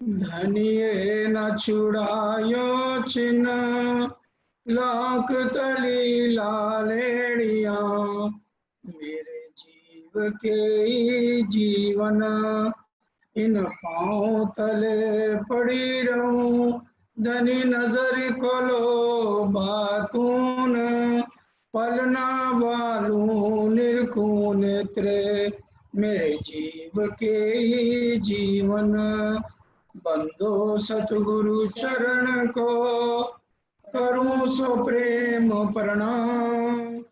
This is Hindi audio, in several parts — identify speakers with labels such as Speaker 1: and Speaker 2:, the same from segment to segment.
Speaker 1: धनिये न छुड़ायो चिन्ह लाख तली लालेड़िया मेरे जीव के ही जीवन इन पाँव तले पड़ी रहूं धनी नजर खोलो बातून पलना वालू निरखू नेत्रे मेरे जीव के ही जीवन बंदो सतगुरु चरण को करूं सो प्रेम प्रणाम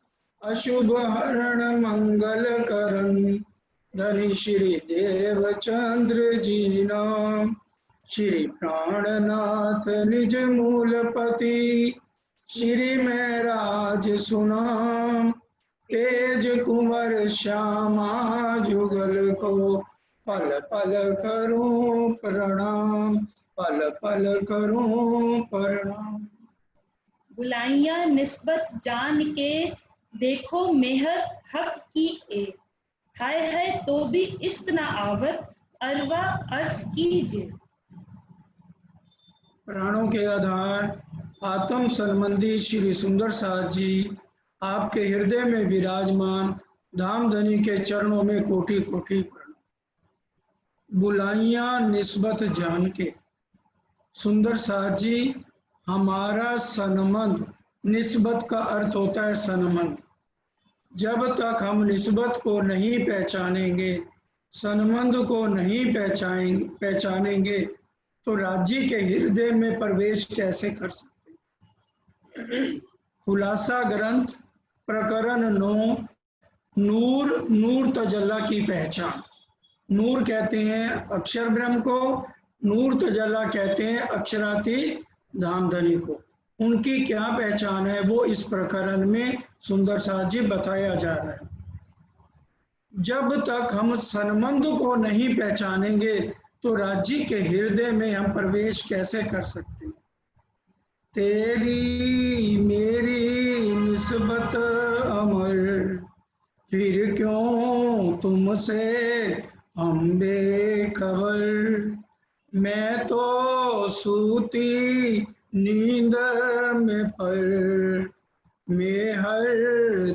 Speaker 1: अशुभ हरण मंगल करण धनी श्री देवचंद्र जी नाम श्री प्राणनाथ निज मूलपति श्री महराज सुनाम तेज कुंवर श्यामा जुगल को पल पल करूं प्रणाम पल पल करूं प्रणाम।
Speaker 2: बुलाइयां निस्बत जान के देखो मेहर हक की एक हाय है तो भी इश्क न आवत अरवा अर्श कीजिए।
Speaker 1: प्राणों के आधार आत्म संबंधी श्री सुंदर साथ जी आपके हृदय में विराजमान धामधनी के चरणों में कोटि कोटि प्रणाम। बुलाइयां निस्बत जान के सुंदर साथ जी हमारा सनमंद निस्बत का अर्थ होता है सनमंद। जब तक हम निस्बत को नहीं पहचानेंगे सनमंद को नहीं पहचानेंगे तो राज्य के हृदय में प्रवेश कैसे कर सकते। खुलासा ग्रंथ प्रकरण 9 नूर नूर तजल्ला की पहचान। नूर कहते हैं अक्षर ब्रह्म को, नूर तजल्ला कहते हैं अक्षराती धामधनी को। उनकी क्या पहचान है वो इस प्रकरण में सुंदर साथ जी बताया जा रहा है। जब तक हम सनमंद को नहीं पहचानेंगे तो राज्य के हृदय में हम प्रवेश कैसे कर सकते हैं। तेरी मेरी निस्बत अमर फिर क्यों तुमसे हम बेखबर मैं तो सूती नींद में पर में हर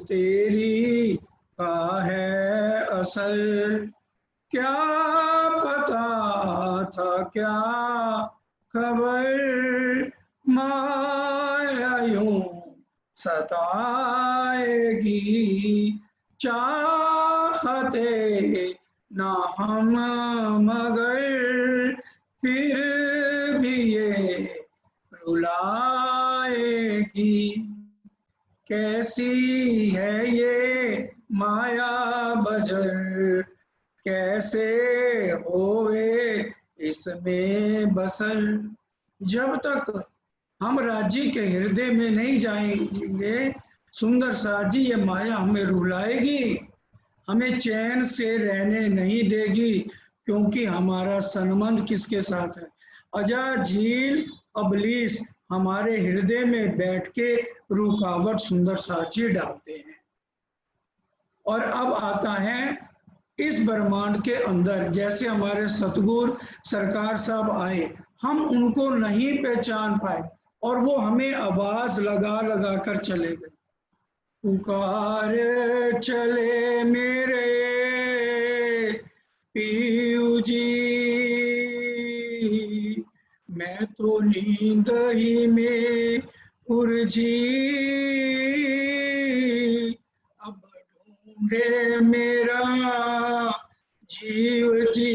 Speaker 1: तेरी का है असर क्या पता था क्या खबर माया यूं सताएगी चाहते ना हम मगर फिर भी ये रुलाएगी कैसी है ये माया बजर कैसे होए इसमें बसर। जब तक हम राज्य के हृदय में नहीं जाएंगे सुंदर साथ जी ये माया हमें रुलाएगी हमें चैन से रहने नहीं देगी क्योंकि हमारा संबंध किसके साथ है। अजा झील अबलीस हमारे हृदय में बैठ के रुकावट सुंदर साथ जी डालते हैं। और अब आता है इस ब्रह्मांड के अंदर जैसे हमारे सतगुरु सरकार साहब आए हम उनको नहीं पहचान पाए और वो हमें आवाज लगा लगा कर चले गए। पुकार चले मेरे पीयू जी मैं तो नींद ही में उलझी अब ढूंढे मेरा जीव जी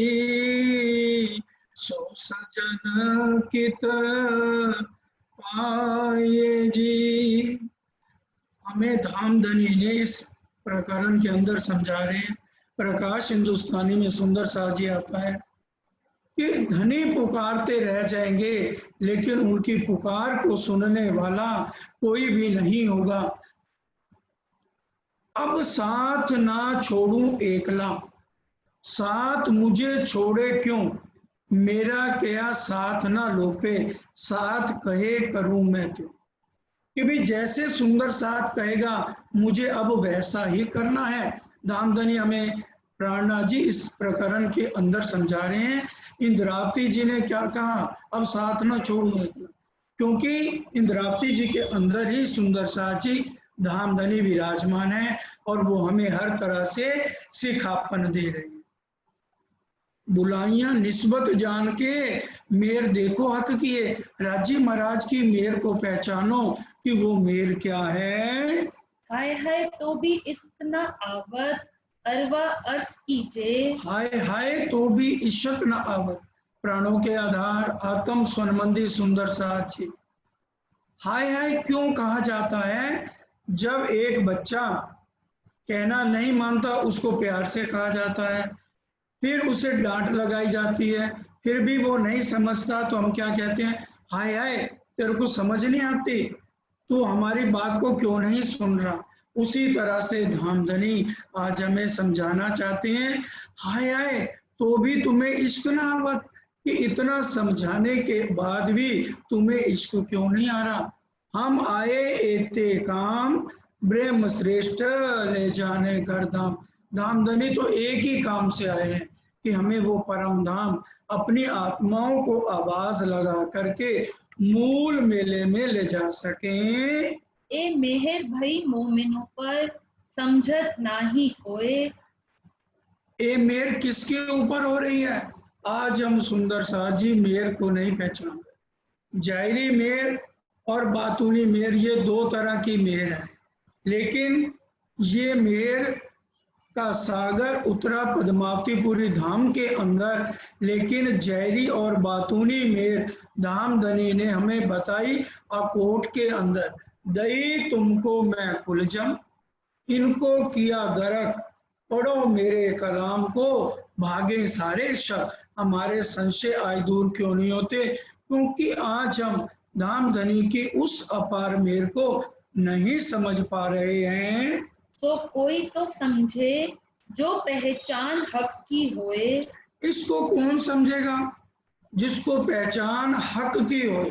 Speaker 1: सो सजन कित पाए जी। हमें धामधनी ने इस प्रकरण के अंदर समझा रहे हैं। प्रकाश हिंदुस्तानी में सुंदर साथ जी आता है कि धनी पुकारते रह जाएंगे लेकिन उनकी पुकार को सुनने वाला कोई भी नहीं होगा। अब साथ ना छोड़ूं एकला साथ मुझे छोड़े क्यों मेरा क्या साथ ना लोपे साथ कहे करूं मैं क्यों। कि भाई जैसे सुंदर साथ कहेगा मुझे अब वैसा ही करना है। धामधनी हमें प्राणनाथ जी इस प्रकरण के अंदर समझा रहे हैं। इंद्रावती जी ने क्या कहा, अब साथ न छोड़ूंगा, क्योंकि इंद्रावती जी के अंदर ही सुंदर साथ जी धामधनी विराजमान है और वो हमें हर तरह से सिखापन दे रहे हैं। बुलाइयां निस्बत जान के मेर देखो हक किए, राजी महाराज की मेर को पहचानो कि वो मेर क्या है।
Speaker 2: हाय हाय तो भी इश्क न आवत, अरवा अर्श कीजे।
Speaker 1: हाय हाय तो भी इश्क न आवत, प्राणों के आधार आत्म संबंधी सुंदर साथ जी। हाय हाय क्यों कहा जाता है? जब एक बच्चा कहना नहीं मानता उसको प्यार से कहा जाता है, फिर उसे डांट लगाई जाती है, फिर भी वो नहीं समझता तो हम क्या कहते हैं, हाय हाय तेरे को समझ नहीं आती, तू हमारी बात को क्यों नहीं सुन रहा। उसी तरह से धामधनी आज हमें समझाना चाहते हैं, हाय हाय तो भी तुम्हें इश्क ना आवत, कि इतना समझाने के बाद भी तुम्हें इश्क क्यों नहीं आ रहा। हम आए एते काम ब्रह्म श्रेष्ठ ले जाने घर धाम। धामधनी तो एक ही काम से आए हैं कि हमें वो परम धाम अपनी आत्माओं को आवाज लगा करके मूल मेले में ले जा सकें।
Speaker 2: ए मेहर भई मोमिनों पर समझत नाही कोय।
Speaker 1: ये मेर किसके ऊपर हो रही है? आज हम सुंदर साथ जी मेर को नहीं पहचान रहे। जायरी मेर और बातूनी मेर ये दो तरह की मेर है, लेकिन ये मेर का सागर उतरा पद्मावतीपुरी धाम के अंदर, लेकिन जैरी और बातूनी मेर धामधनी ने हमें बताई अकोट के अंदर। दई तुमको मैं कुलजम, इनको किया गरक, पढ़ो मेरे कलाम को भागे सारे शक। हमारे संशय आय दूर क्यों नहीं होते? क्योंकि आज हम धामधनी की उस अपार मेर को नहीं समझ पा रहे हैं।
Speaker 2: सो कोई तो समझे जो पहचान हक की होए।
Speaker 1: इसको कौन समझेगा? जिसको पहचान हक की हो।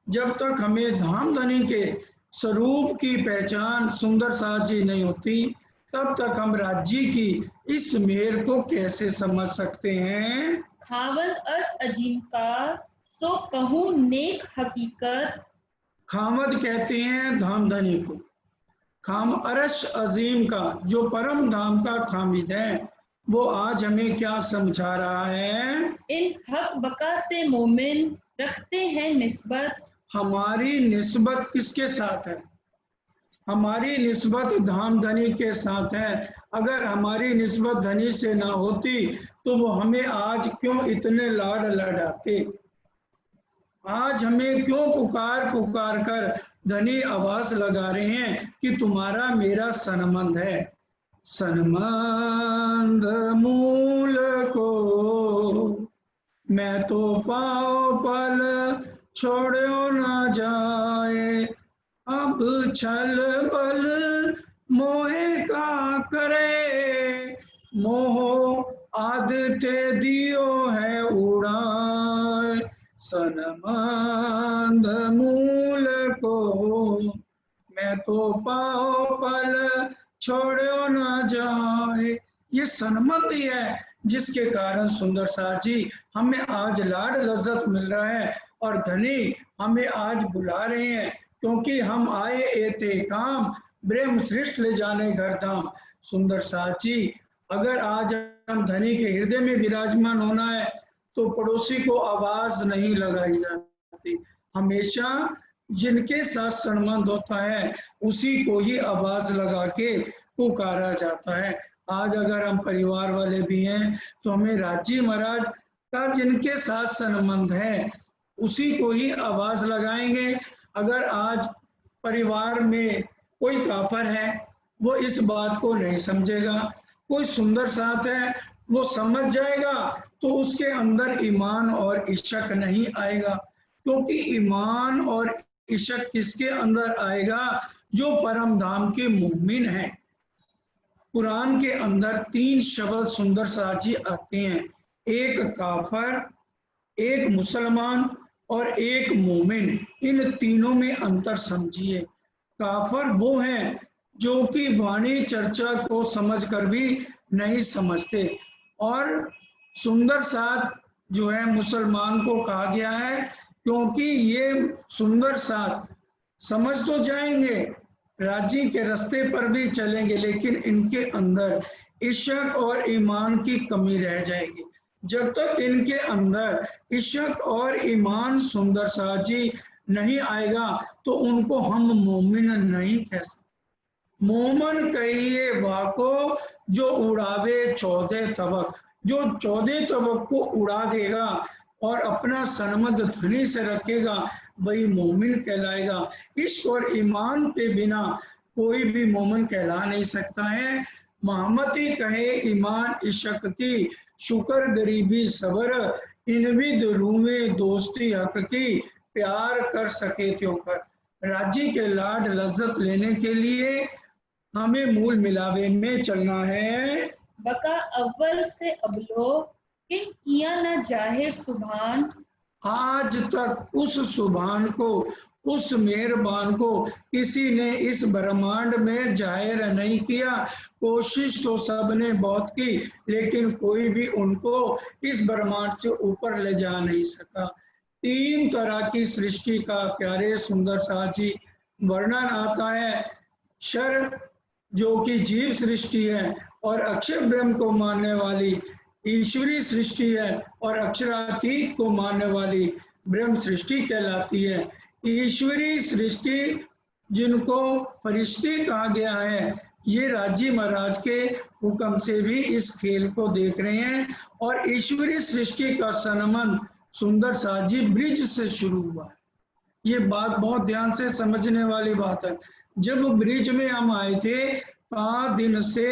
Speaker 1: जब तक हमें धामधनी के स्वरूप की पहचान सुंदर साथ जी नहीं होती, तब तक हम राज्य की इस मेर को कैसे समझ सकते हैं?
Speaker 2: खावंद अर्श अजीम का सो कहूँ नेक हकीकत।
Speaker 1: खामद कहते हैं धामधनी को, खाम अरश अजीम का जो परम धाम का खामिद है, वो आज हमें क्या समझा रहा है?
Speaker 2: इन हक बका से मोमिन रखते हैं निस्बत।
Speaker 1: हमारी निस्बत किसके साथ है? हमारी निस्बत धामधनी के साथ है। अगर हमारी निस्बत धनी से ना होती तो वो हमें आज क्यों इतने लाड लडाते? आज हमें क्यों पुकार पुकार कर धनी आवाज लगा रहे हैं कि तुम्हारा मेरा सनबंध है। सनबंध मूल को मैं तो पाओ पल छोड़ो ना जाए, अब छल बल मोहे का करे, मोह आदते दियो है उड़ाए, सनबंध मूल को मैं तो पाओ पल छोड़ो ना जाए। ये सनबंध ही है जिसके कारण सुंदर साथ जी हमें आज लाड लज्जत मिल रहा है और धनी हमें आज बुला रहे हैं, क्योंकि हम आए एते काम ब्रह्म श्रेष्ठ ले जाने घर धाम। सुंदर साथ जी, अगर आज हम धनी के हृदय में विराजमान होना है तो पड़ोसी को आवाज नहीं लगाई जाती। हमेशा जिनके साथ संबंध होता है उसी को ही आवाज लगा के पुकारा जाता है। आज अगर हम परिवार वाले भी हैं तो हमें राज्य महाराज का जिनके साथ संबंध है उसी को ही आवाज लगाएंगे। अगर आज परिवार में कोई काफर है वो इस बात को नहीं समझेगा, कोई सुंदर साथ है वो समझ जाएगा तो उसके अंदर ईमान और इश्क नहीं आएगा, क्योंकि ईमान और इश्क किसके अंदर आएगा? जो परम धाम के मुमिन हैं। कुरान के अंदर 3 शब्द सुंदर साथ जी आते हैं, एक काफर, एक मुसलमान और एक मोमिन। इन तीनों में अंतर समझिए। काफर वो हैं जो कि वाणी चर्चा को समझकर भी नहीं समझते। और सुंदर साथ जो है मुसलमान को कहा गया है, क्योंकि ये सुंदर साथ समझ तो जाएंगे, राज्य के रास्ते पर भी चलेंगे, लेकिन इनके अंदर इश्क और ईमान की कमी रह जाएगी। जब तक इनके अंदर इश्क और ईमान सुंदर साथ जी नहीं आएगा तो उनको हम मोमिन नहीं कह सकते। मोमन कहिए वाको जो उड़ावे 14 तबक, जो 14 तबक को उड़ा देगा और अपना सनमद धनी से रखेगा वही मोमिन कहलाएगा। इश्क और ईमान के बिना कोई भी मोमिन कहला नहीं सकता है। मोहम्मदी कहे ईमान इश्क की, शुक्र गरीबी सबर, इनविद रूमे दोस्ती हक की, प्यार कर सके त्यों कर। राज्य के लाड लज्जत लेने के लिए हमें मूल मिलावे में चलना है।
Speaker 2: बका अव्वल से अबलो किन किया न जाहिर सुभान,
Speaker 1: आज तक उस सुभान को, उस मेहरबान को किसी ने इस ब्रह्मांड में जाहिर नहीं किया। कोशिश तो सबने बहुत की, लेकिन कोई भी उनको इस ब्रह्मांड से ऊपर ले जा नहीं सका। 3 तरह की सृष्टि का प्यारे सुंदर साथ जी वर्णन आता है। शर जो कि जीव सृष्टि है, और अक्षर ब्रह्म को मानने वाली ईश्वरी सृष्टि है, और अक्षरातीत को मानने वाली ब्रह्म सृष्टि कहलाती है। ईश्वरी सृष्टि जिनको फरिश्ते कहा गया है, ये राजी महाराज के हुक्म से भी इस खेल को देख रहे हैं। और ईश्वरी सृष्टि का संबंध सुंदर साथ जी ब्रिज से शुरू हुआ है। ये बात बहुत ध्यान से समझने वाली बात है। जब ब्रिज में हम आए थे 5 दिन से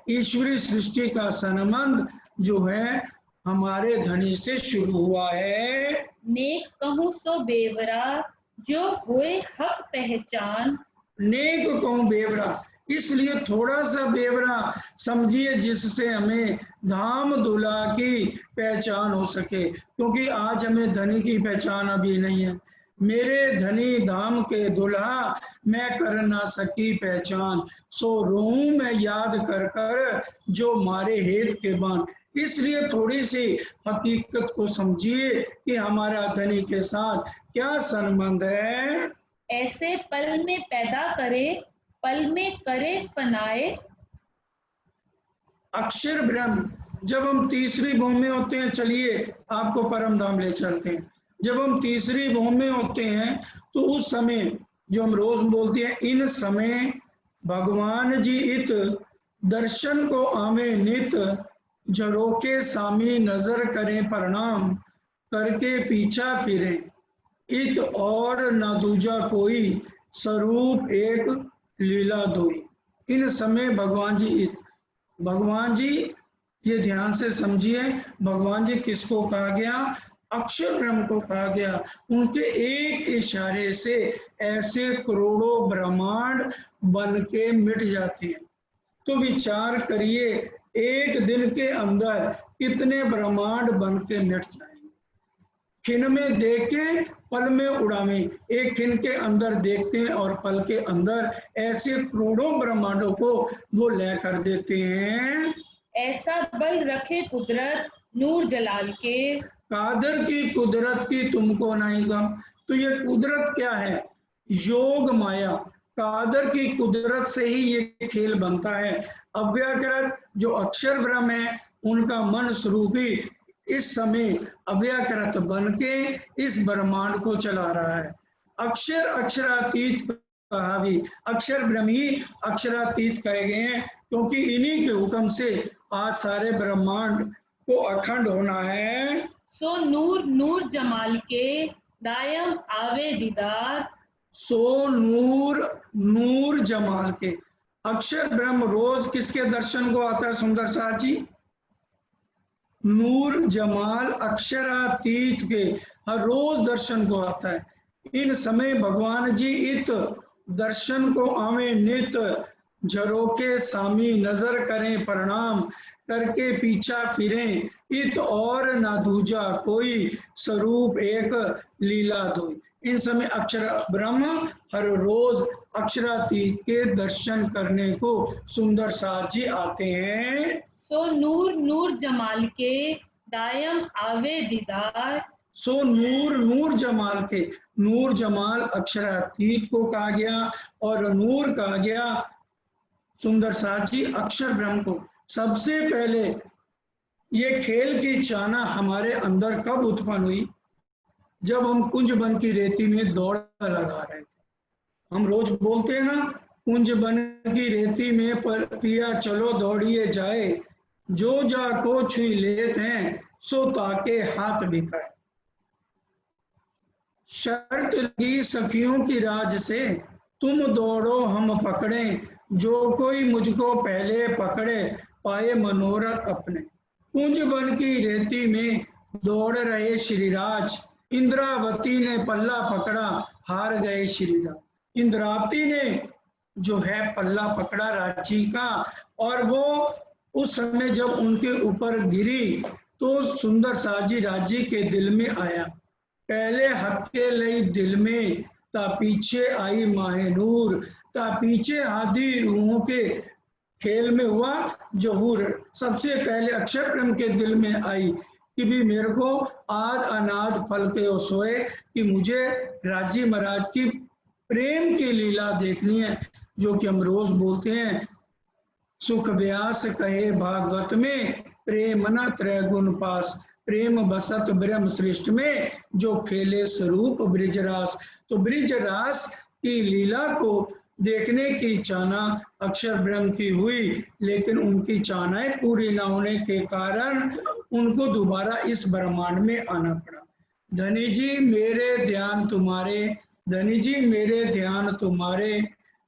Speaker 1: ईश्वरी सृष्टि का संबंध जो है हमारे धनी से शुरू हुआ है।
Speaker 2: नेक कहूँ सो बेवरा जो होए हक पहचान,
Speaker 1: नेक कहूँ बेवरा, इसलिए थोड़ा सा बेवरा समझिए जिससे हमें धाम दुल्हा की पहचान हो सके, क्योंकि आज हमें धनी की पहचान अभी नहीं है। मेरे धनी धाम के दुल्हा मैं कर ना सकी पहचान, सो रोऊं मैं याद कर कर जो मारे हेत के बान। इसलिए थोड़ी सी हकीकत को समझिए कि हमारा धनी के साथ क्या संबंध है।
Speaker 2: ऐसे पल में पैदा करे पल में करे फनाए,
Speaker 1: अक्षर ब्रह्म, जब हम तीसरी भूमि में होते हैं, चलिए आपको परम धाम ले चलते हैं। जब हम तीसरी भूमि में होते हैं तो उस समय जो हम रोज बोलते हैं, इन समय भगवान जी इत दर्शन को आवे नित, झरोके सामी नजर करें प्रणाम, करके पीछा फिरे, इत और न दूजा कोई, स्वरूप एक लीला दोई। इन समय भगवान जी इत, भगवान जी, ये ध्यान से समझिए, भगवान जी किसको कहा गया? अक्षर ब्रह्म को कहा गया। उनके एक इशारे से ऐसे करोड़ों ब्रह्मांड बन के मिट जाते हैं। तो विचार करिए, एक दिन के अंदर कितने ब्रह्मांड बन के मिट जाएंगे। खिन में देख के पल में उड़ावे, एक खिन के अंदर देखते हैं और पल के अंदर ऐसे करोड़ों ब्रह्मांडों को वो लय कर देते हैं।
Speaker 2: ऐसा बल रखे कुदरत नूर जलाल के,
Speaker 1: कादर की कुदरत की तुमको नहीं गम। तो ये कुदरत क्या है? योग माया। कादर की कुदरत से ही ये खेल बनता है। अव्याकृत जो अक्षर ब्रह्म है, उनका मन स्वरूप ही इस समय अव्याकृत बन के इस ब्रह्मांड को चला रहा है। अक्षर अक्षरातीत कहा भी, अक्षर ब्रह्म ही अक्षरातीत कहे गए हैं, क्योंकि इन्हीं के हुक्म से आज सारे ब्रह्मांड को अखंड होना है।
Speaker 2: सो नूर नूर जमाल के दायम आवे दीदार,
Speaker 1: सो नूर नूर जमाल के। अक्षर ब्रह्म रोज किसके दर्शन को आता है सुंदर साथ जी? नूर जमाल अक्षरातीत के हर रोज दर्शन को आता है। इन समय भगवान जी इत दर्शन को आवे नित, झरोके सामी नजर करें प्रणाम, करके पीछा फिरें इत और ना दूजा कोई, स्वरूप एक लीला दोई। इन समय अक्षर ब्रह्म हर रोज अक्षरातीत के दर्शन करने को सुंदर साथ जी आते हैं।
Speaker 2: सो नूर नूर जमाल के दायम आवे दीदार,
Speaker 1: सो नूर नूर जमाल के, नूर जमाल अक्षरातीत को कहा गया और नूर कहा गया सुंदर साथ जी अक्षर ब्रह्म को। सबसे पहले ये खेल की चाहना हमारे अंदर कब उत्पन्न हुई? जब हम कुंज बन की रेती में दौड़ लगा रहे थे। हम रोज बोलते हैं ना, कुंज बन की रेती में पिया चलो दौड़िए जाए, जो जा को छुई लेते हैं सो ताके हाथ बिकाए। शर्त लगी सखियों की राज से, तुम दौड़ो हम पकड़े, जो कोई मुझको पहले पकड़े पाए मनोरथ अपने। कुंज बन की रेती में दौड़ रहे श्रीराज, इंद्रावती ने पल्ला पकड़ा हार गए श्रीराज। इंद्रावती ने जो है पल्ला पकड़ा रांची का, और वो उस समय जब उनके ऊपर गिरी तो सुंदर साजी राज्य के दिल में आया। पहले हत्थे लई दिल में ता पीछे आई माहेनूर, ता पीछे आधी रूहों के खेल में हुआ जहूर। सबसे पहले अक्षर ब्रह्म के दिल में आई कि भी मेरे को आद अनाद फल के सोए कि मुझे राजी महाराज की प्रेम की लीला देखनी है, जो कि हम रोज बोलते हैं। सुख व्यास कहे भागवत में, प्रेम न त्रैगुण पास, प्रेम बसत ब्रह्म सृष्टि में, जो खेले स्वरूप ब्रिजरास। तो ब्रिजरास की लीला को देखने की चाहना अक्षर ब्रह्म की हुई, लेकिन उनकी चाहनाएं पूरी न होने के कारण उनको दोबारा इस ब्रह्मांड में आना पड़ा। धनी जी मेरे ध्यान तुम्हारे, धनी जी मेरे ध्यान तुम्हारे,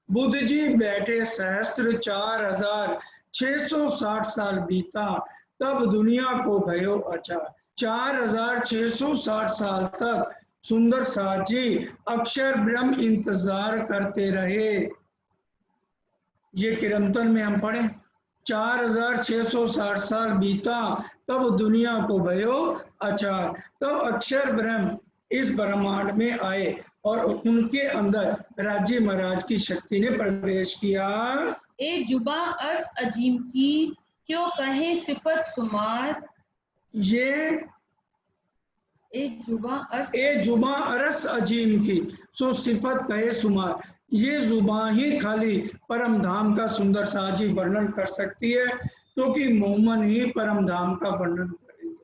Speaker 1: बुद्ध जी बैठे सहस्त्र 4660 साल बीता, तब दुनिया को भयो अचार। 4660 साल तक सुंदर साथ जी अक्षर ब्रह्म इंतजार करते रहे। ये किरंतन में हम पढ़े 4660 साल बीता, तब दुनिया को भयो अचार। तब अक्षर ब्रह्म इस ब्रह्मांड में आए और उनके अंदर राजी महाराज की शक्ति ने प्रवेश किया।
Speaker 2: ए जुबा अर्स अजीम की क्यों कहे सिफत सुमार,
Speaker 1: ये
Speaker 2: ए जुबा
Speaker 1: अरस अजीम की सो सिफत कहे सुमार। ये जुबां ही खाली परम धाम का सुंदर साजी वर्णन कर सकती है, क्योंकि मोमन ही परम धाम का वर्णन करेंगे।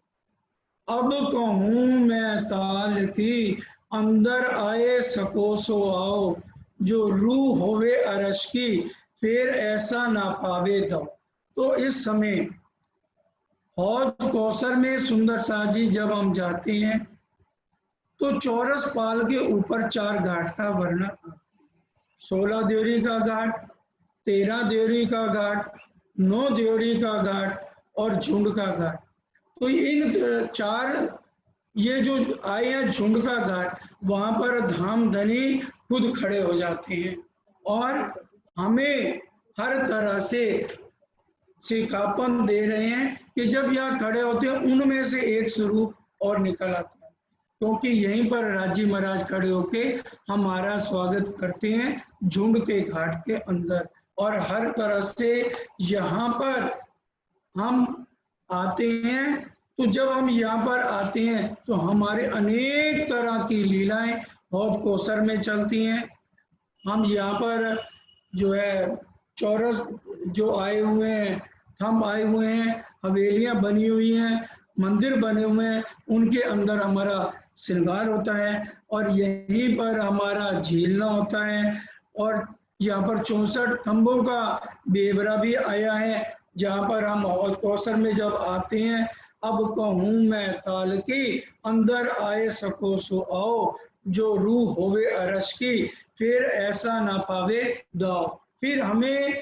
Speaker 1: अब कहूँ मैं ताल की, अंदर आए सको सो आओ, जो रूह होवे अरश की, फिर ऐसा ना पावे दो। तो इस समय हौज कौसर में सुंदर साजी जब हम जाते हैं तो चौरस पाल के ऊपर 4 घाट का वर्णन आता है। 16 देवरी का घाट, 13 देवरी का घाट, 9 देवरी का घाट और झुंड का घाट। तो इन 4 ये जो आए हैं झुंड का घाट, वहां पर धाम धनी खुद खड़े हो जाते हैं और हमें हर तरह से सिखापन दे रहे हैं कि जब यहाँ खड़े होते हैं उनमें से एक स्वरूप और निकल आता है, क्योंकि यहीं पर राजी महाराज खड़े होके हमारा स्वागत करते हैं झुंड के घाट के अंदर। और हर तरह से यहाँ पर हम आते हैं, तो जब हम यहाँ पर आते हैं तो हमारे अनेक तरह की लीलाएं हौज कौसर में चलती हैं। हम यहाँ पर जो है चौरस जो आए हुए हैं, थंब आए हुए हैं, हवेलियां बनी हुई हैं, मंदिर बने हुए हैं, उनके अंदर हमारा श्रृंगार होता है और यहीं पर हमारा झीलना होता है। और यहाँ पर 64 खंभों का बेवरा भी आया है, जहाँ पर हम हौज कौसर में जब आते हैं, अब कहूँ मैं ताल की, अंदर आए सको सो आओ, जो रूह होवे अरश की, फिर ऐसा ना पावे दाओ। फिर हमें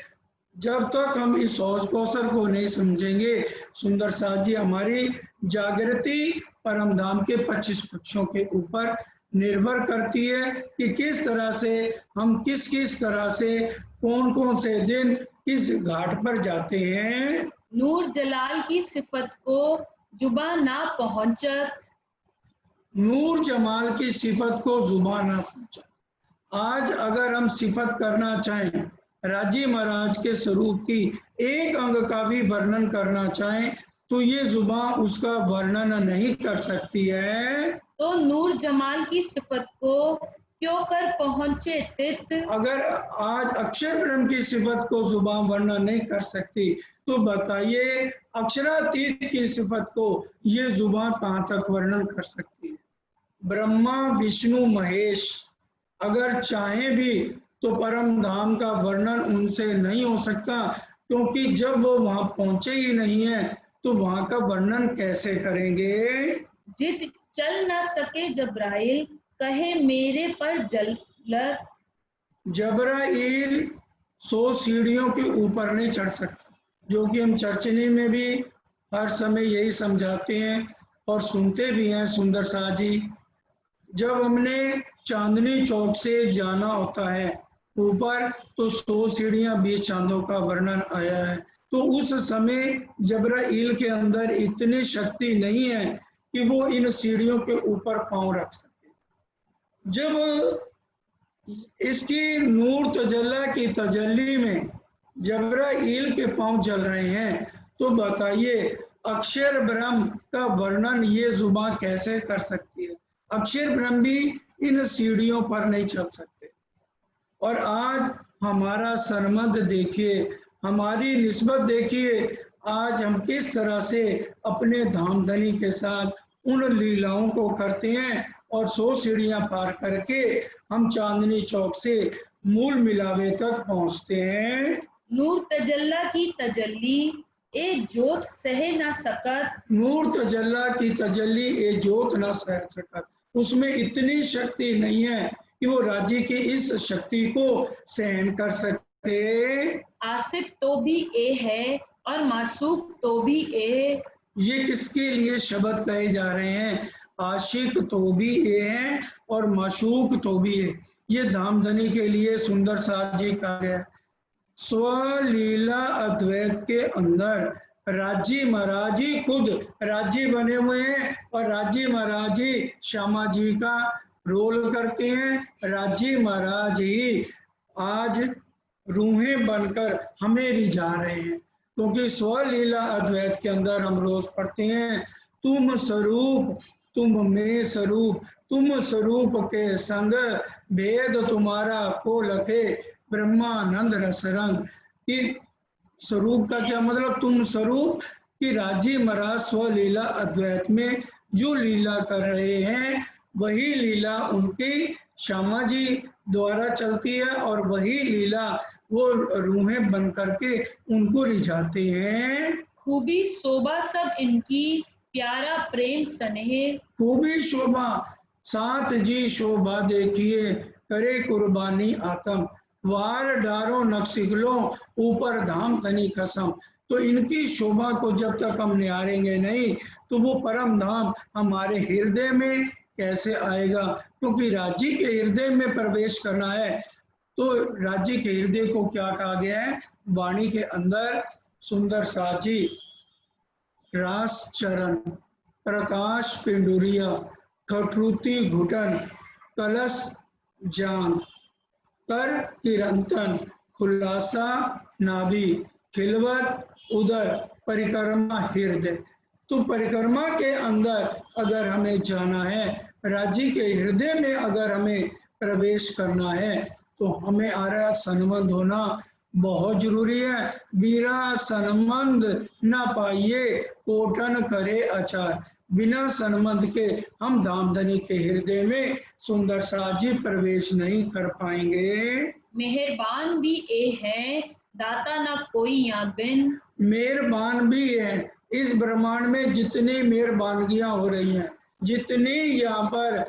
Speaker 1: जब तक हम इस हौज कौसर को नहीं समझेंगे, सुंदर साथ जी हमारी जागृति परम धाम के 25 वृक्षों के ऊपर निर्भर करती है कि किस तरह से हम किस तरह से कौन कौन से दिन किस घाट पर जाते हैं।
Speaker 2: नूर जलाल की सिफत को जुबा ना पहुंचत,
Speaker 1: नूर जमाल की सिफत को जुबान ना पहुंचा। आज अगर हम सिफत करना चाहें, राजी महाराज के स्वरूप की एक अंग का भी वर्णन करना चाहें, तो ये जुबान उसका वर्णन नहीं कर सकती है।
Speaker 2: तो नूर जमाल की सिफत को क्यों कर पहुंचे तित,
Speaker 1: अगर आज अक्षर ब्रह्म की सिफत को जुबान वर्णन नहीं कर सकती, तो बताइए अक्षरातीत की सिफत को ये जुबान कहाँ तक वर्णन कर सकती है। ब्रह्मा विष्णु महेश अगर चाहे भी तो परम धाम का वर्णन उनसे नहीं हो सकता, क्योंकि जब वो वहां पहुंचे ही नहीं है तो वहां का वर्णन कैसे करेंगे।
Speaker 2: जित चल न सके जब्राइल, कहे मेरे पर जलत,
Speaker 1: जबराइल 100 सीढ़ियों के ऊपर नहीं चढ़ सकता, जो कि हम चर्चनी में भी हर समय यही समझाते हैं और सुनते भी हैं। सुंदर शाह जी, जब हमने चांदनी चौक से जाना होता है ऊपर, तो 100 सीढ़ियां 20 चांदों का वर्णन आया है। तो उस समय जबराइल के अंदर इतनी शक्ति नहीं है कि वो इन सीढ़ियों के ऊपर पांव रख सके। जब इसकी नूर तजल्ला की तजल्ली में जबराइल के पांव जल रहे हैं, तो बताइए अक्षर ब्रह्म का वर्णन ये जुबान कैसे कर सकती है। अक्षर ब्रह्म भी इन सीढ़ियों पर नहीं चल सकते। और आज हमारा सरमद देखिए, हमारी निस्बत देखिए, आज हम किस तरह से अपने धामधनी के साथ उन लीलाओं को करते हैं और 100 सीढ़ियां पार करके हम चांदनी चौक से मूल मिलावे तक पहुंचते हैं।
Speaker 2: नूर तजल्ला की तजल्ली ए जोत सह ना सकत,
Speaker 1: नूर तजल्ला की तजल्ली ए जोत ना सह सकत, उसमें इतनी शक्ति नहीं है कि वो राजी की इस शक्ति को सहन कर सके।
Speaker 2: आसिफ तो भी ए है और मासूक तो भी ए,
Speaker 1: ये किसके लिए शब्द कहे जा रहे हैं। आशिक तो भी ये है और माशूक तो भी है। ये धामधनी के लिए सुंदर शाह जी का है। स्वलीला अद्वैत के अंदर राजी महाराज ही खुद राजी बने हुए हैं और राजी महाराज ही श्यामा जी का रोल करते हैं। राजी महाराज ही आज रूहें बनकर हमें रिझा रहे हैं, क्योंकि स्वलीला अद्वैत के अंदर हम रोज पढ़ते हैं, तुम स्वरूप तुम में स्वरूप, तुम स्वरूप के संग भेद तुम्हारा को लखे ब्रह्मानंद रस रंग। कि स्वरूप का क्या मतलब, तुम स्वरूप कि राजी महाराज स्वलीला अद्वैत में जो लीला कर रहे हैं वही लीला उनकी श्यामा जी द्वारा चलती है और वही लीला वो रूहें बन करके उनको रिझाते हैं।
Speaker 2: खूबी शोभा सब इनकी प्यारा प्रेम स्नेह,
Speaker 1: खूबी शोभा साथ जी शोभा देखिए करे कुर्बानी आत्म, वार डारो नक्सिगलो ऊपर धाम धनी कसम। तो इनकी शोभा को जब तक हम निहारेंगे नहीं तो वो परम धाम हमारे हृदय में कैसे आएगा। क्योंकि राजी के हृदय में प्रवेश करना है, तो राज्य के हृदय को क्या कहा गया है वाणी के अंदर। सुंदर शाह जी रास चरण प्रकाश पिंडुरिया कठरूती घुटन कलश जान कर किरंतन खुलासा नाभि खिलवत उदर परिक्रमा हृदय। तो परिक्रमा के अंदर अगर हमें जाना है, राज्य के हृदय में अगर हमें प्रवेश करना है, तो हमें आरा संबंध होना बहुत जरूरी है। बीरा संबंध न पाइए कोटन करे आचार, बिना संबंध के हम धामधनी के हृदय में सुंदर शाह जी प्रवेश नहीं कर पाएंगे।
Speaker 2: मेहरबान भी ए है दाता ना कोई या बिन,
Speaker 1: मेहरबान भी है। इस ब्रह्मांड में जितनी मेहरबानियां हो रही हैं, जितनी यहाँ पर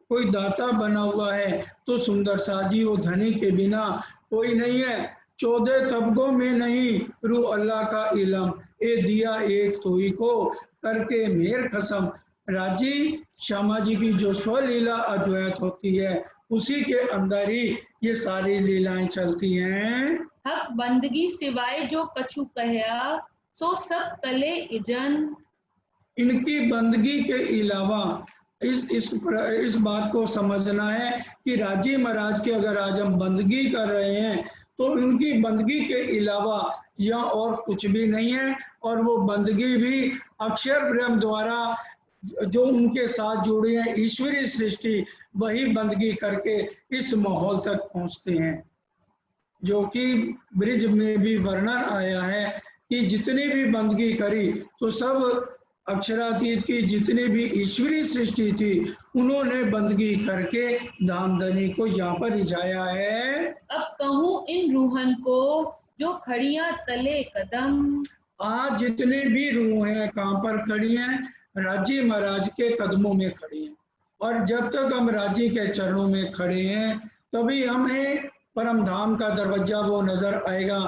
Speaker 1: कोई दाता बना हुआ है, तो सुंदर शाह जी वो धनी के बिना कोई नहीं है। 14 तबकों में नहीं रू अल्लाह का इलम, ए दिया एक तो ही को करके मेहर खसम। राजी श्यामा जी की जो स्वलीला अद्वैत होती है, उसी के अंदर ही ये सारी लीलाएं चलती हैं।
Speaker 2: हक बंदगी सिवाय जो कछु कहया, सो सब तले इजन।
Speaker 1: इनकी बंदगी के अलावा इस बात को समझना है कि राजी महाराज की अगर आज हम बंदगी कर रहे हैं तो उनकी बंदगी के अलावा यह और कुछ भी नहीं है, और वो बंदगी भी अक्षर ब्रह्म द्वारा जो उनके साथ जुड़े हैं ईश्वरीय सृष्टि, वही बंदगी करके इस माहौल तक पहुंचते हैं। जो कि ब्रिज में भी वर्णन आया है कि जितनी भी बंदगी करी तो सब अक्षरातीत की जितनी भी ईश्वरीय सृष्टि थी, उन्होंने बंदगी करके धामधनी को यहाँ पर रिझाया है।
Speaker 2: अब कहूँ इन रूहन को, जो खड़ियां तले कदम।
Speaker 1: आज जितनी भी रूह हैं कहाँ पर खड़ी हैं? राजी महाराज के कदमों में खड़ी हैं, और जब तक हम राजी के चरणों में खड़े हैं तभी हमें परम धाम का दरवाजा वो नजर आएगा,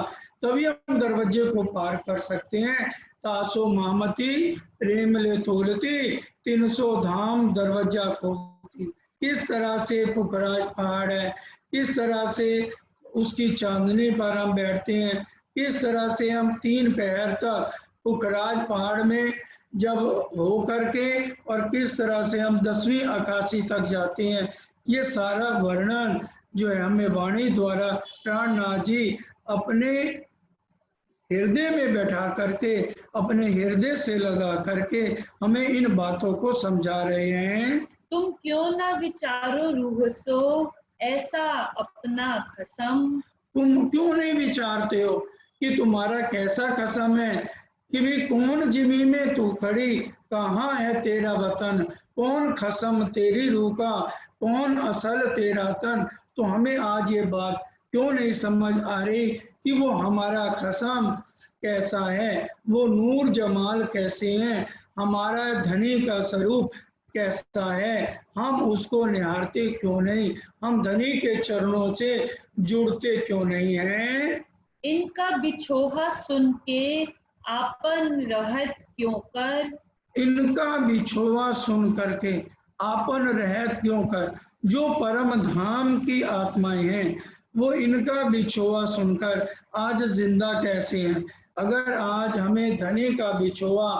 Speaker 1: तभी हम दरवाजे को पार कर सकते हैं। तासो महामती प्रेम ले तोलती, 300 धाम दरवाजा खोलती। किस तरह से पुखराज पहाड़ है, किस तरह से उसकी चांदनी पर हम बैठते हैं, किस तरह से हम 3 पहर तक पुखराज पहाड़ में जब हो करके, और किस तरह से हम 10वीं आकाशी तक जाते हैं, ये सारा वर्णन जो है हमें वाणी द्वारा प्राणनाथ जी अपने हृदय में बैठा करके, अपने हृदय से लगा करके हमें इन बातों को समझा रहे हैं।
Speaker 2: तुम क्यों ना विचारो रूह सो, ऐसा अपना खसम।
Speaker 1: तुम क्यों नहीं विचारते हो कि तुम्हारा कैसा कसम है, कि भी कौन जिमी में तू खड़ी, कहाँ है तेरा वतन, कौन खसम तेरी रूह का, कौन असल तेरा तन। तो हमें आज ये बात क्यों नहीं समझ आ रही कि वो हमारा खसम कैसा है, वो नूर जमाल कैसे हैं, हमारा धनी का स्वरूप कैसा है, हम उसको निहारते क्यों नहीं, हम धनी के चरणों से जुड़ते क्यों नहीं हैं।
Speaker 2: इनका बिछोहा सुन के आपन रहत क्यों कर,
Speaker 1: इनका बिछोवा सुन करके आपन रहत क्यों कर। जो परम धाम की आत्माएं हैं वो इनका बिछोवा सुनकर आज जिंदा कैसे हैं। अगर आज हमें धनी का बिछोवा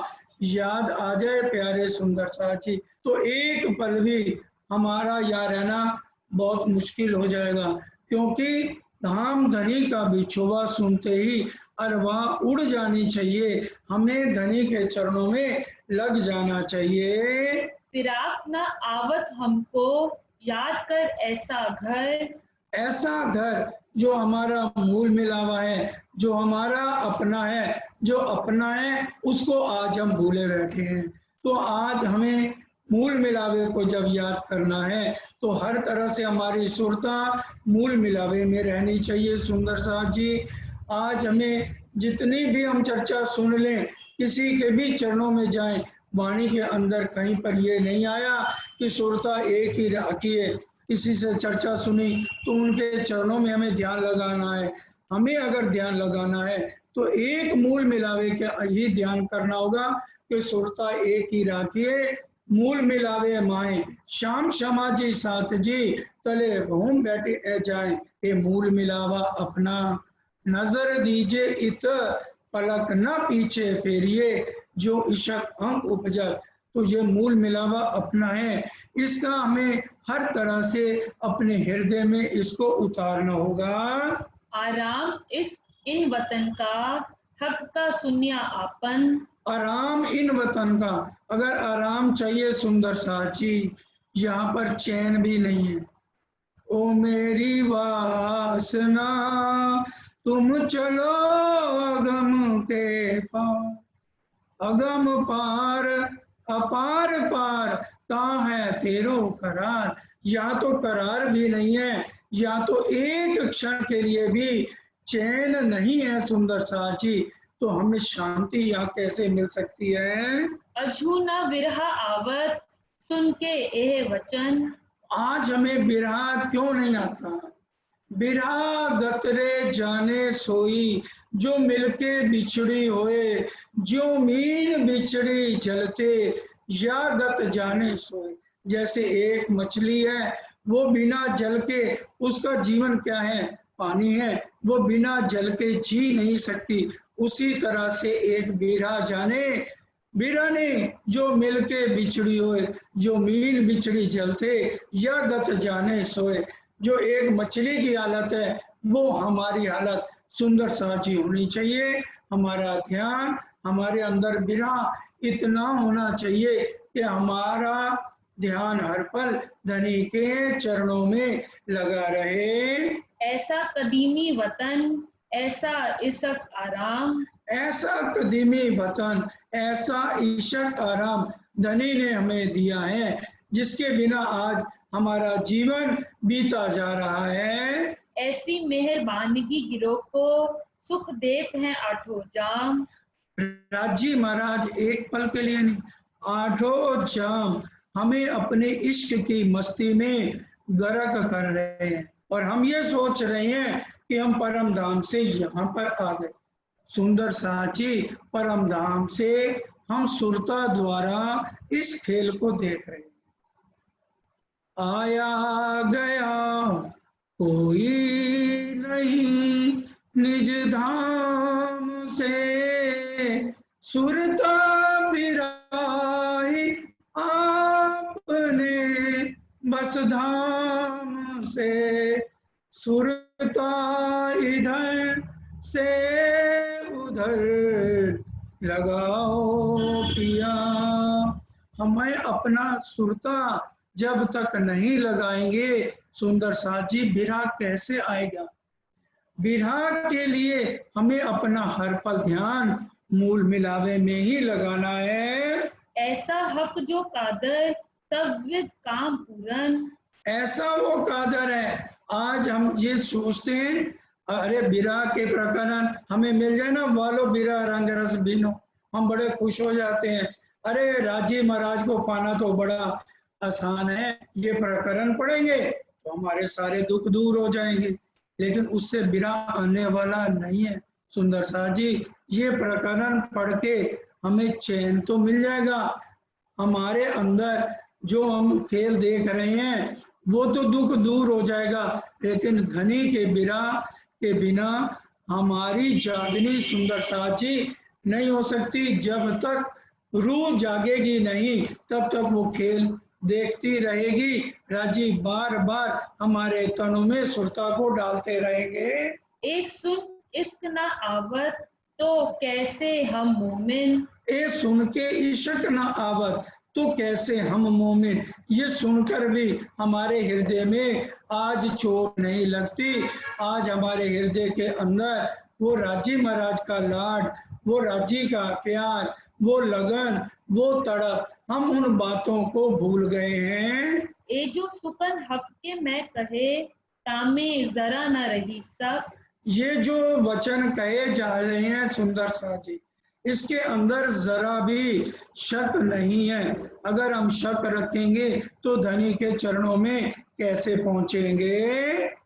Speaker 1: याद आ जाए प्यारे सुंदर साथ जी, तो एक पल भी हमारा यहाँ रहना बहुत मुश्किल हो जाएगा, क्योंकि धाम धनी का बिछोवा सुनते ही अरवा उड़ जानी चाहिए, हमें धनी के चरणों में लग जाना चाहिए।
Speaker 2: फिराक न आवत हमको, याद कर ऐसा घर।
Speaker 1: ऐसा घर जो हमारा मूल मिलावा है, जो हमारा अपना है, जो अपना है उसको आज हम भूले बैठे हैं। तो आज हमें मूल मिलावे को जब याद करना है तो हर तरह से हमारी सुरता मूल मिलावे में रहनी चाहिए। सुंदर साथ जी, आज हमें जितनी भी हम चर्चा सुन लें, किसी के भी चरणों में जाएं, वाणी के अंदर कहीं पर ये नहीं आया कि सुरता एक ही रखिए। किसी से चर्चा सुनी तो उनके चरणों में हमें ध्यान लगाना है। हमें अगर ध्यान लगाना है तो एक मूल मिलावे के ही ध्यान करना होगा कि सुरता एक ही राखिए, मूल मिलावे माए, श्याम क्षमा जी साथ जी, तले घूम बैठे जाए, ये मूल मिलावा अपना, नजर दीजिए इत पलक न पीछे फेरिए, जो इशक हम उपजत। तो ये मूल मिलावा अपना है, इसका हमें हर तरह से अपने हृदय में इसको उतारना होगा।
Speaker 2: आराम इस इन वतन का, हक का सुनिया आपन।
Speaker 1: आराम इन वतन का, अगर आराम चाहिए सुंदर साची, यहाँ पर चैन भी नहीं है। ओ मेरी वासना तुम चलो अगम के पार, अगम पार अपार पार, ता है तेरो करार। या तो करार भी नहीं है, या तो एक क्षण के लिए भी चैन नहीं है सुंदर साची, तो हमें शांति यहाँ कैसे मिल सकती है।
Speaker 2: अझू न विरह आवत, सुन के एह वचन।
Speaker 1: आज हमें बिरहा क्यों नहीं आता। बिरहा गतरे जाने सोई, जो मिलके बिछड़ी होए, जो मीन बिछड़ी जलते, या गत जाने सोए। जैसे एक मछली है, वो बिना जल के, उसका जीवन क्या है, पानी है, वो बिना जल के जी नहीं सकती। उसी तरह से एक बिरहा जाने, बिरहा ने जो मिलके बिछड़ी होए, जो मीन बिछड़ी जलते, या गत जाने सोए। जो एक मछली की हालत है, वो हमारी हालत सुंदर साची होनी चाहिए। हमारा ध्यान, हमारे अंदर बिरहा इतना होना चाहिए कि हमारा ध्यान हर पल धनी के चरणों में लगा रहे।
Speaker 2: ऐसा कदीमी वतन, ऐसा इशक आराम,
Speaker 1: ऐसा कदीमी वतन, ऐसा इशक आराम धनी ने हमें दिया है, जिसके बिना आज हमारा जीवन बीता जा रहा है।
Speaker 2: ऐसी मेहरबानगी गिरोह को सुख देते हैं आठों जाम।
Speaker 1: राजी महाराज एक पल के लिए नहीं, आठों जाम हमें अपने इश्क की मस्ती में गर्क कर रहे हैं, और हम ये सोच रहे हैं कि हम परम धाम से यहाँ पर आ गए। सुंदर साची, परम धाम से हम सुरता द्वारा इस खेल को देख रहे हैं। आया गया कोई नहीं निज धाम से, सुरता फिराई आपने बस धाम से। सुरता इधर से उधर लगाओ पिया। हमें अपना सुरता जब तक नहीं लगाएंगे, सुंदर साजी, बिरहा कैसे आएगा। बिरहा के लिए हमें अपना हर पल ध्यान मूल मिलावे में ही लगाना है।
Speaker 2: ऐसा हक जो कादर, तब विद काम पूरन।
Speaker 1: ऐसा वो कादर है। आज हम ये सोचते हैं, अरे बिरहा के प्रकरण हमें मिल जाए ना, वालो बिरहा रंग रस बीनो, हम बड़े खुश हो जाते हैं। अरे राजी महाराज को पाना तो बड़ा आसान है, ये प्रकरण पढ़ेंगे तो हमारे सारे दुख दूर हो जाएंगे। लेकिन उससे बिरहा आने वाला नहीं है। सुंदर साजी, ये प्रकरण पढ़ के हमें चैन तो मिल जाएगा, हमारे अंदर जो हम खेल देख रहे हैं वो तो दुख दूर हो जाएगा, लेकिन धनी के बिरहा के बिना हमारी जागनी सुंदर साची नहीं हो सकती। जब तक रूह जागेगी नहीं, तब तक वो खेल देखती रहेगी। राजी बार बार हमारे तनों में सुरता को डालते रहेंगे।
Speaker 2: ए सुन इश्क ना आवत, तो कैसे हम मोमिन।
Speaker 1: ए सुन के इश्क न आवत, तो कैसे हम मोमिन। ये सुनकर भी हमारे हृदय में आज चोट नहीं लगती। आज हमारे हृदय के अंदर वो राजी महाराज का लाड, वो राजी का प्यार, वो लगन, वो तड़प, हम उन बातों को भूल गए हैं।
Speaker 2: ए जो सुकन हक के मैं कहे, तामे जरा न रही सब।
Speaker 1: ये जो वचन कहे जा रहे हैं सुंदर साजी, इसके अंदर जरा भी शक नहीं है। अगर हम शक रखेंगे तो धनी के चरणों में कैसे पहुंचेंगे।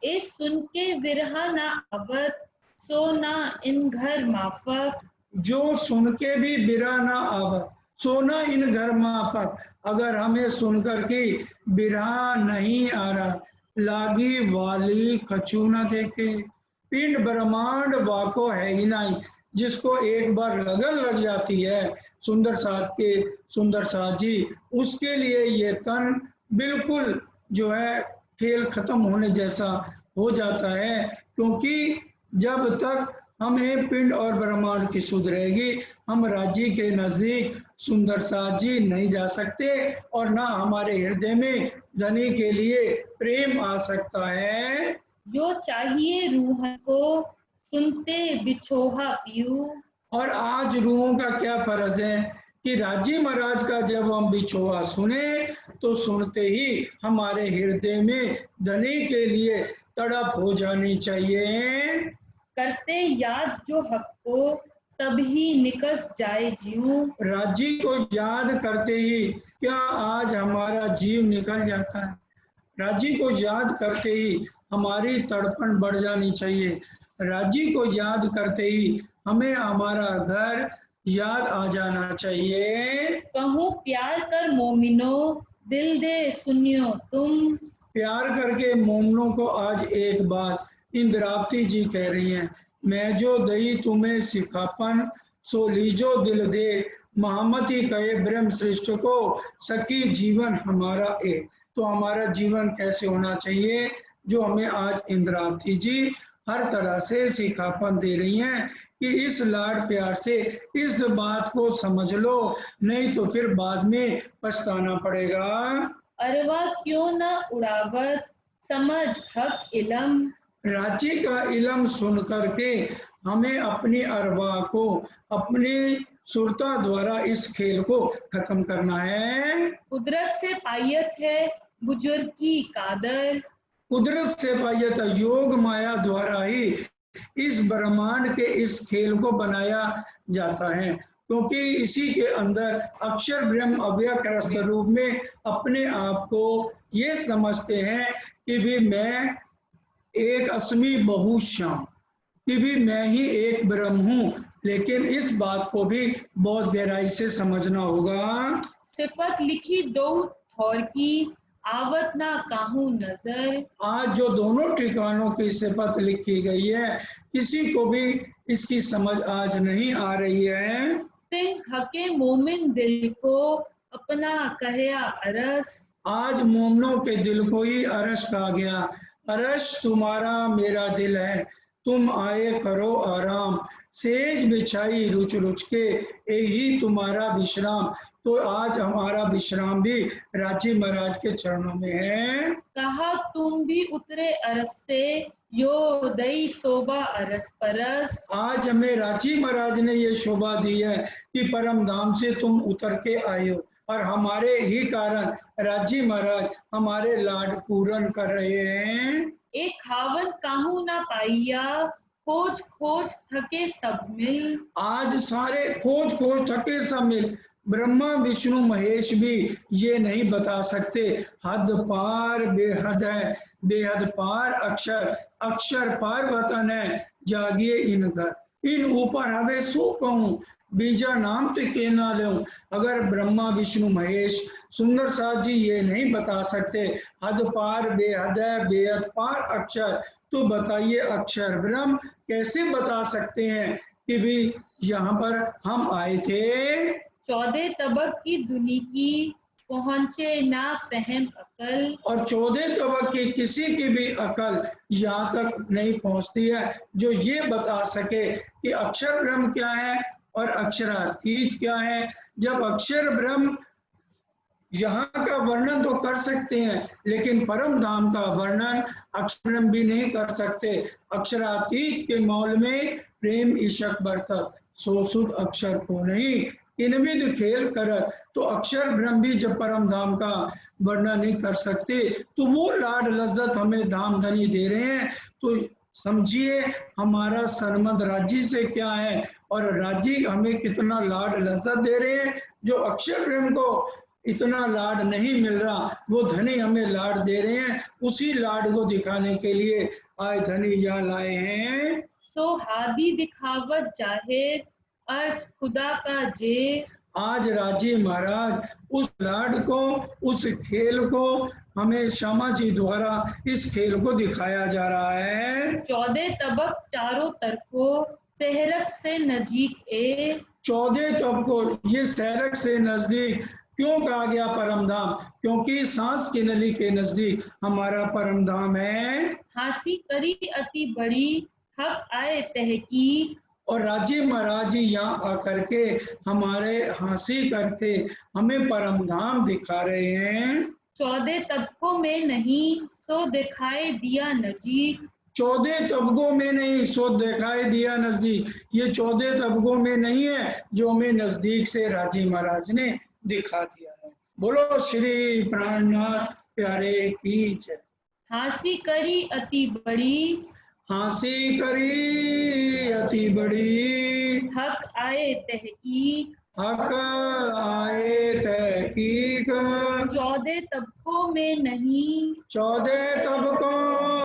Speaker 2: ए सुन के विरहा ना आवत, सो ना इन घर माफक।
Speaker 1: जो सुन के भी बिरहा ना आवत, सोना इन घर माफक। अगर हमें सुनकर के बिरहा नहीं आ रहा, लागी वाली कछु न देखे, पिंड ब्रह्मांड वाको है ही नहीं। जिसको एक बार लगन लग जाती है सुंदर साथ जी, उसके लिए ये तन बिल्कुल जो है खेल खत्म होने जैसा हो जाता है। क्योंकि जब तक हमें पिंड और ब्रह्मांड की सुध रहेगी, हम राज्य के नजदीक सुंदर साथ जी नहीं जा सकते, और ना हमारे हृदय में धनी के लिए प्रेम आ सकता है।
Speaker 2: जो चाहिए रूह को, सुनते बिछोहा पीऊ।
Speaker 1: और आज रूहों का क्या फर्ज है कि राजी महाराज का जब हम बिछोहा सुने, तो सुनते ही हमारे हृदय में धनी के लिए तड़प हो जानी चाहिए।
Speaker 2: करते याद जो हक को, तभी निकस जाए जीव।
Speaker 1: राजी को याद करते ही क्या आज हमारा जीव निकल जाता है। राजी को याद करते ही हमारी तड़पन बढ़ जानी चाहिए। राजी को याद करते ही हमें हमारा घर, याद आ जाना चाहिए।
Speaker 2: कहूँ प्यार कर मोमिनो, दिल दे सुनियो तुम।
Speaker 1: प्यार करके मोमनों को आज एक बात इंद्रावती जी कह रही हैं, मैं जो दई तुम्हें सिखापन, सो लीजो दिल दे, महामती कहे ब्रह्म श्रेष्ठ को, सखी जीवन हमारा एक। तो हमारा जीवन कैसे होना चाहिए, जो हमें आज इंद्रावती जी हर तरह से सिखापन दे रही हैं कि इस लाड प्यार से इस बात को समझ लो, नहीं तो फिर बाद में पछताना पड़ेगा।
Speaker 2: अरवा क्यों न उड़ावत, समझ हक इलम।
Speaker 1: रांची का इलम सुन करके हमें अपनी अरवा को, अपनी सुरता द्वारा इस खेल को खत्म करना है।
Speaker 2: कुदरत से पायत है बुजुर्ग की कादर।
Speaker 1: कुदरत से पायत योग माया द्वारा ही इस ब्रह्मांड के इस खेल को बनाया जाता है, क्योंकि इसी के अंदर अक्षर ब्रह्म अव्यक्त स्वरूप में अपने आप को ये समझते हैं कि भी मैं एक अस्मि बहुश्याम, कि भी मैं ही एक ब्रह्म हूँ। लेकिन इस बात को भी बहुत गहराई से समझना होगा।
Speaker 2: सिफत लिखी दो थौर की, आवत ना काहू नजर।
Speaker 1: आज जो दोनों ठिकानों की सिफत लिखी गई है, किसी को भी इसकी समझ आज नहीं आ रही है।
Speaker 2: तिन हके मोमिन दिल को, अपना कहया अरस।
Speaker 1: आज मोमनों के दिल को ही अरश कहा गया। अरश तुम्हारा मेरा दिल है, तुम आए करो आराम, सेज बिछाई रुच रुच के, यही तुम्हारा विश्राम। तो आज हमारा विश्राम भी रांची महाराज के चरणों में है।
Speaker 2: कहा तुम भी उतरे अरस से, यो दई शोभा अरस परस।
Speaker 1: आज हमें रांची महाराज ने ये शोभा दी है कि परम धाम से तुम उतर के आए हो, और हमारे ही कारण रांची महाराज हमारे लाड पूर्ण कर रहे हैं।
Speaker 2: एक खावन काहू ना पाइया, खोज खोज थके सब मिल।
Speaker 1: आज सारे खोज खोज थके सब मिल, ब्रह्मा विष्णु महेश भी ये नहीं बता सकते। हद पार बेहद है, बेहद पार अक्षर, अक्षर पार वतन है, जागिए इन घर, इन ऊपर हवे सो कहूँ, बीजा नाम ते के ना ले। अगर ब्रह्मा विष्णु महेश सुंदर साथ जी ये नहीं बता सकते हद पार बेहद है, बेहद पार अक्षर, तो बताइए अक्षर ब्रह्म कैसे बता सकते हैं कि भी यहाँ पर हम आए थे।
Speaker 2: 14 तबक की दुनी की, पहुंचे ना फहम अकल।
Speaker 1: और 14 तबक की किसी की भी अकल यहाँ तक नहीं पहुँचती है जो ये बता सके कि अक्षर ब्रह्म क्या है और अक्षरातीत क्या है। जब अक्षर ब्रह्म यहाँ का वर्णन तो कर सकते हैं, लेकिन परम धाम का वर्णन अक्षर ब्रह्म भी नहीं कर सकते। अक्षरातीत के मौल में प्रेम ईशक बरतत, सो सुध अक्षर को नहीं, इनविद खेल करत। तो अक्षर ब्रह्म भी जब परम धाम का वर्णन नहीं कर सकते, तो वो लाड लज्जत हमें धाम धनी दे रहे हैं। तो समझिए हमारा संबंध राज्य से क्या है, और राज्य हमें कितना लाड लज्जत दे रहे हैं। जो अक्षर ब्रह्म को इतना लाड नहीं मिल रहा, वो धनी हमें लाड दे रहे हैं। उसी लाड को दिखाने के लिए आज धनी यहाँ लाए हैं।
Speaker 2: सो हादी दिखावत जाहिर, अर्श खुदा का जे।
Speaker 1: आज राजी महाराज उस लाड को, उस खेल को हमें श्यामा जी द्वारा इस खेल को दिखाया जा रहा है।
Speaker 2: 14 तबक चारों तरफों, सहरक से नजीक ए।
Speaker 1: 14 तब को ये सहरक से नजदीक क्यों कहा गया परम धाम, क्योंकि सांस की नली के नजदीक हमारा परम धाम है।
Speaker 2: हासी करी अति बड़ी, हक आए तहकीक।
Speaker 1: और राजीव महाराज जी यहाँ आकर के हमारे हंसी करके हमें परम धाम दिखा रहे हैं।
Speaker 2: 14 तबकों में नहीं, सो दिखाई दिया नजीक।
Speaker 1: 14 तबकों में नहीं, सो दिखाई दिया नजदीक। ये 14 तबकों में नहीं है जो हमें नजदीक से राजी महाराज ने दिखा दिया है। बोलो श्री प्राणनाथ प्यारे की जय।
Speaker 2: हासी करी अति बड़ी,
Speaker 1: हंसी करी अति बड़ी,
Speaker 2: हक आए तहकीक।
Speaker 1: हक आए तहकीक।
Speaker 2: 14 तबकों में नहीं,
Speaker 1: 14 तबकों